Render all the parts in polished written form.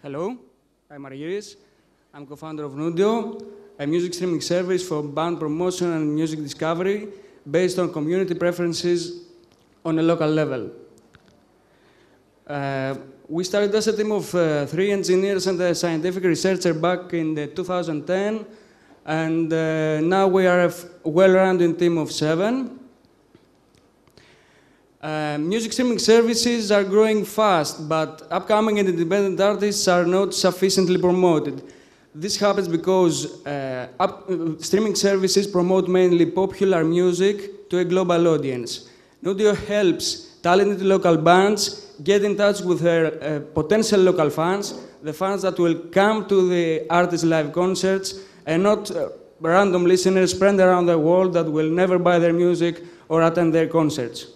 Hello, I'm Margiris. I'm co-founder of Nudio, a music streaming service for band promotion and music discovery based on community preferences on a local level. We started as a team of 3 engineers and a scientific researcher back in 2010, and now we are a well-rounded team of 7. Music streaming services are growing fast, but upcoming and independent artists are not sufficiently promoted. This happens because streaming services promote mainly popular music to a global audience. Nudio helps talented local bands get in touch with their potential local fans, the fans that will come to the artists' live concerts, and not random listeners spread around the world that will never buy their music or attend their concerts.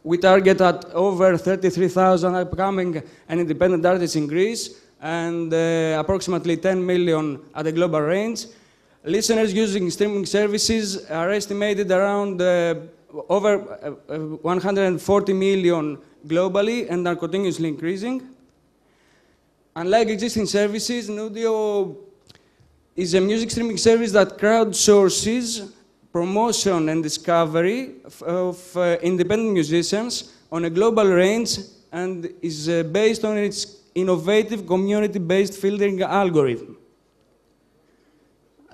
We target at over 33,000 upcoming and independent artists in Greece and approximately 10 million at a global range. Listeners using streaming services are estimated around over 140 million globally and are continuously increasing. Unlike existing services, Nudio is a music streaming service that crowdsources promotion and discovery of independent musicians on a global range and is based on its innovative community-based filtering algorithm.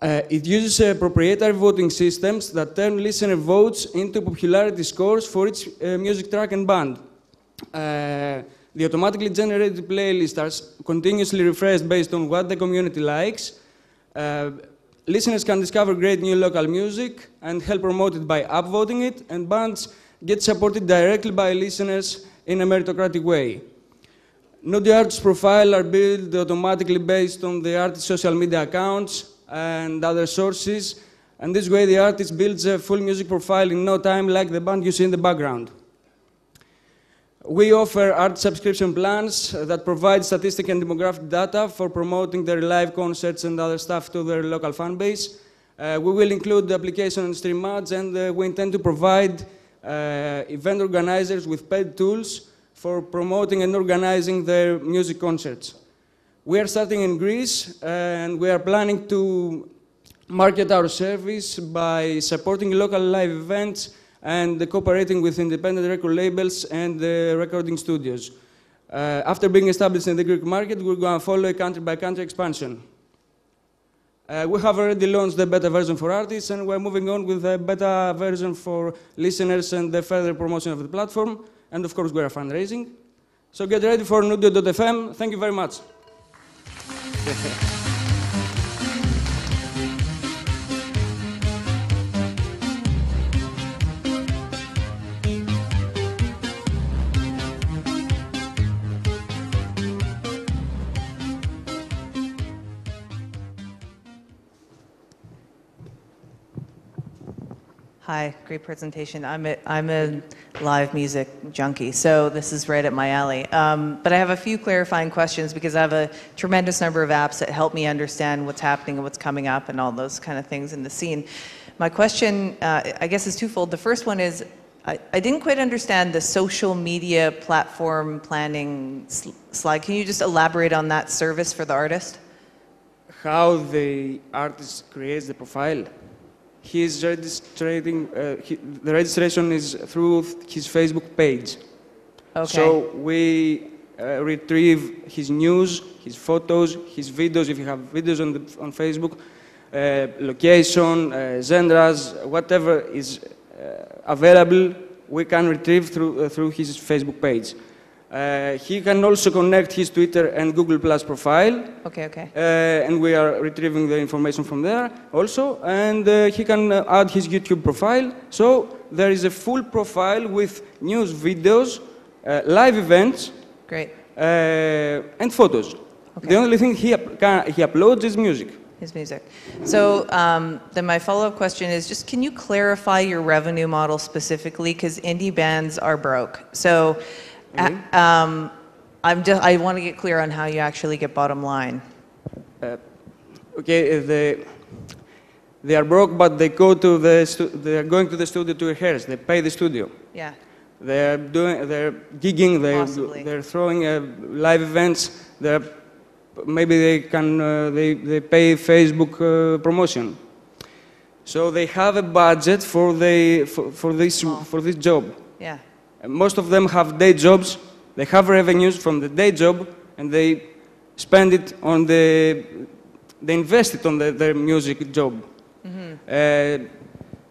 It uses proprietary voting systems that turn listener votes into popularity scores for each music track and band. The automatically generated playlists are continuously refreshed based on what the community likes. Listeners can discover great new local music and help promote it by upvoting it, and bands get supported directly by listeners in a meritocratic way. Nudio artist profiles are built automatically based on the artist's social media accounts and other sources, and this way the artist builds a full music profile in no time, like the band you see in the background. We offer art subscription plans that provide statistic and demographic data for promoting their live concerts and other stuff to their local fan base. We will include the application and stream ads, and we intend to provide event organizers with paid tools for promoting and organizing their music concerts. We are starting in Greece, and we are planning to market our service by supporting local live events and cooperating with independent record labels and recording studios. After being established in the Greek market, we're going to follow a country-by-country expansion. We have already launched the beta version for artists, and we're moving on with the beta version for listeners and the further promotion of the platform. And of course, we're fundraising. So get ready for Nudio.fm. Thank you very much. Hi, great presentation. I'm a live music junkie, so this is right up my alley. But I have a few clarifying questions because I have a tremendous number of apps that help me understand what's happening and what's coming up and all those kind of things in the scene. My question, I guess, is twofold. The first one is, I didn't quite understand the social media platform planning slide. Can you just elaborate on that service for the artist? How the artist creates the profile. He's registering, the registration is through his Facebook page. Okay. So we retrieve his news, his photos, his videos, if you have videos on Facebook, location, genres, whatever is available, we can retrieve through his Facebook page. He can also connect his Twitter and Google Plus profile. Okay. And we are retrieving the information from there also. And he can add his YouTube profile. So there is a full profile with news, videos, live events. Great. And photos. Okay. The only thing he uploads is music. His music. So then my follow-up question is just, can you clarify your revenue model specifically? Because indie bands are broke. So I want to get clear on how you actually get bottom line. Okay, they are broke, but they go to they are going to the studio to rehearse. They pay the studio. Yeah. They're gigging. They're throwing live events. Maybe they can they pay Facebook promotion. So they have a budget for this job. Yeah. And most of them have day jobs. They have revenues from the day job, and they spend it on they invest it on their music job.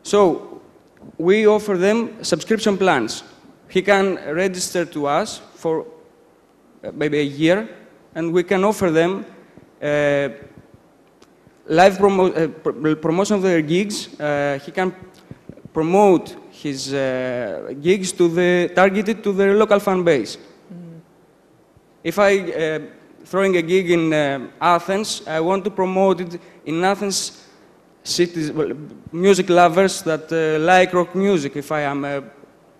So we offer them subscription plans. He can register to us for maybe a year, and we can offer them live promotion of their gigs. He can promote his gigs targeted to their local fan base. If I throwing a gig in Athens, I want to promote it in Athens cities, music lovers that like rock music, if I am a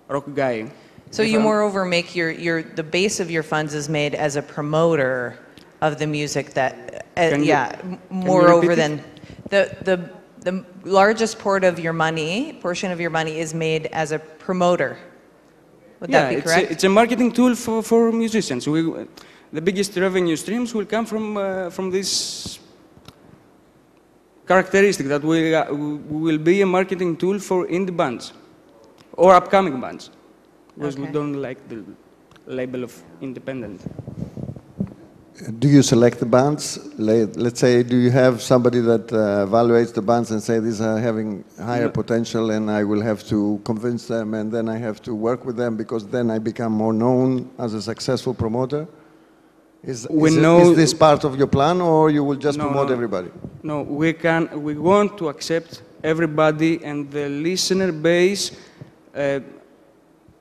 rock guy. So you moreover make the base of your funds is made as a promoter of the music that, moreover than the largest portion of your money is made as a promoter. Would that be correct? It's a marketing tool for musicians. The biggest revenue streams will come from this characteristic that we will be a marketing tool for indie bands or upcoming bands, because we don't like the label of independent. Do you select the bands? Let's say, do you have somebody that evaluates the bands and say these are having higher potential and I will have to convince them and then I have to work with them because then I become more known as a successful promoter? Is this part of your plan, or you will just promote everybody? No, we want to accept everybody, and the listener base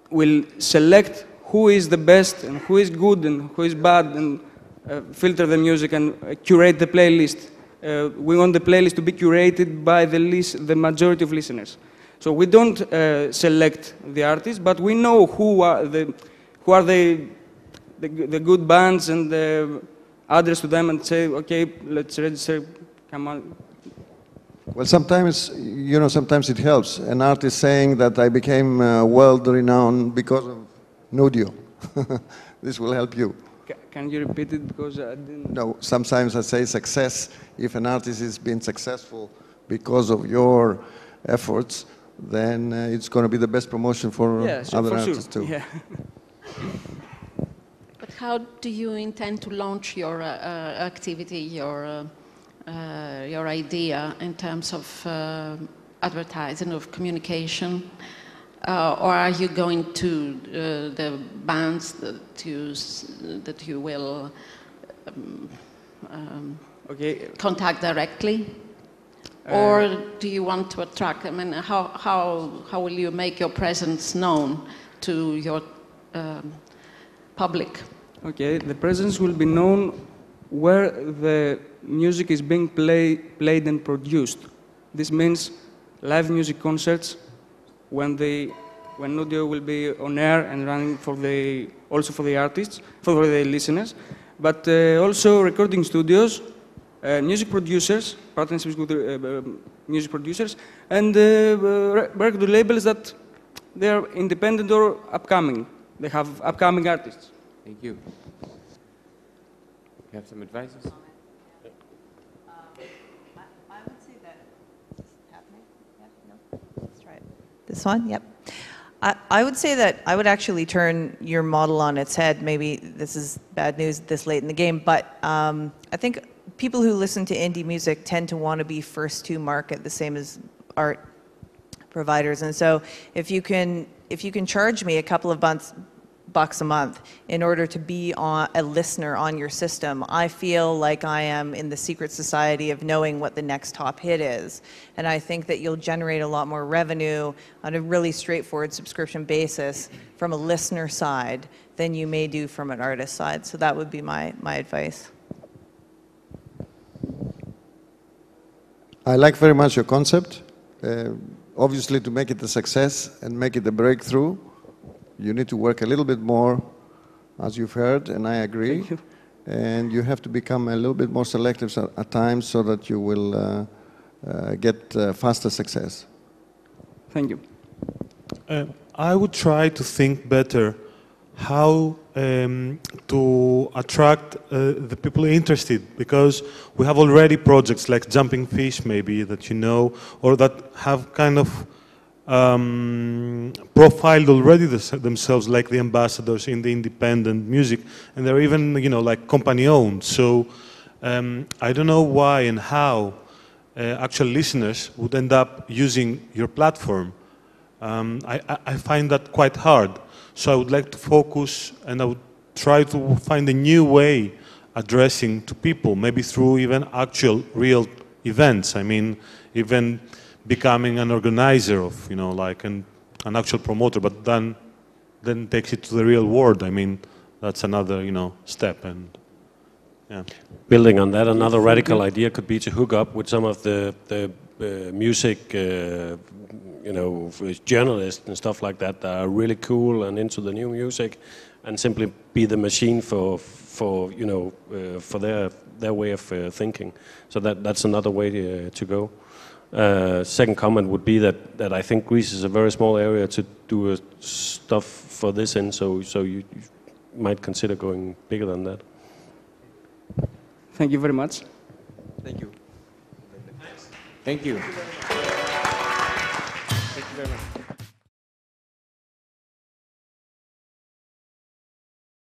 will select who is the best and who is good and who is bad, and filter the music and curate the playlist. We want the playlist to be curated by the majority of listeners. So we don't select the artists, but we know who are the good bands and address to them and say, okay, let's register, come on. Well, sometimes, sometimes it helps. An artist saying that I became world-renowned because of Nudio. This will help you. Can you repeat it, because I didn't... No, sometimes I say success. If an artist has been successful because of your efforts, then it's going to be the best promotion for other artists too. Yeah. But how do you intend to launch your activity, your idea in terms of advertising, of communication? Or are you going to the bands that you will contact directly? Or do you want to attract, I mean, how will you make your presence known to your public? Okay, the presence will be known where the music is being played and produced. This means live music concerts, when Nudio will be on air and running also for the artists, for the listeners, but also recording studios, music producers, partnerships with music producers, and record labels that they are independent or upcoming. They have upcoming artists. Thank you. You have some advices? I would say that this is happening. Yeah, no, let's try it. This one, yep. I would say that I would actually turn your model on its head. Maybe this is bad news this late in the game, but I think people who listen to indie music tend to want to be first to market, the same as art providers. And so if you can charge me a couple of bucks a month in order to be a listener on your system, I feel like I am in the secret society of knowing what the next top hit is. And I think that you'll generate a lot more revenue on a really straightforward subscription basis from a listener side than you may do from an artist side. So that would be my advice. I like very much your concept. Obviously, to make it a success and make it a breakthrough, you need to work a little bit more, as you've heard, and I agree. Thank you. And you have to become a little bit more selective at times so that you will get faster success. Thank you. I would try to think better how to attract the people interested, because we have already projects like Jumping Fish, maybe, that you know, or that have kind of profiled already themselves like the ambassadors in the independent music, and they're even, you know, like company-owned. So I don't know why and how actual listeners would end up using your platform. I find that quite hard. So I would like to focus, and I would try to find a new way addressing to people, maybe through even actual real events. I mean, even becoming an organizer of, you know, like an actual promoter, but then takes it to the real world. I mean, that's another, you know, step. And yeah. Building on that, another radical idea could be to hook up with some of the music, you know, journalists and stuff like that are really cool and into the new music, and simply be the machine for you know, for their way of thinking. So that's another way to go. Second comment would be that I think Greece is a very small area to do stuff for this in, so you might consider going bigger than that. Thank you very much. Thank you. Thank you. Thank you very much.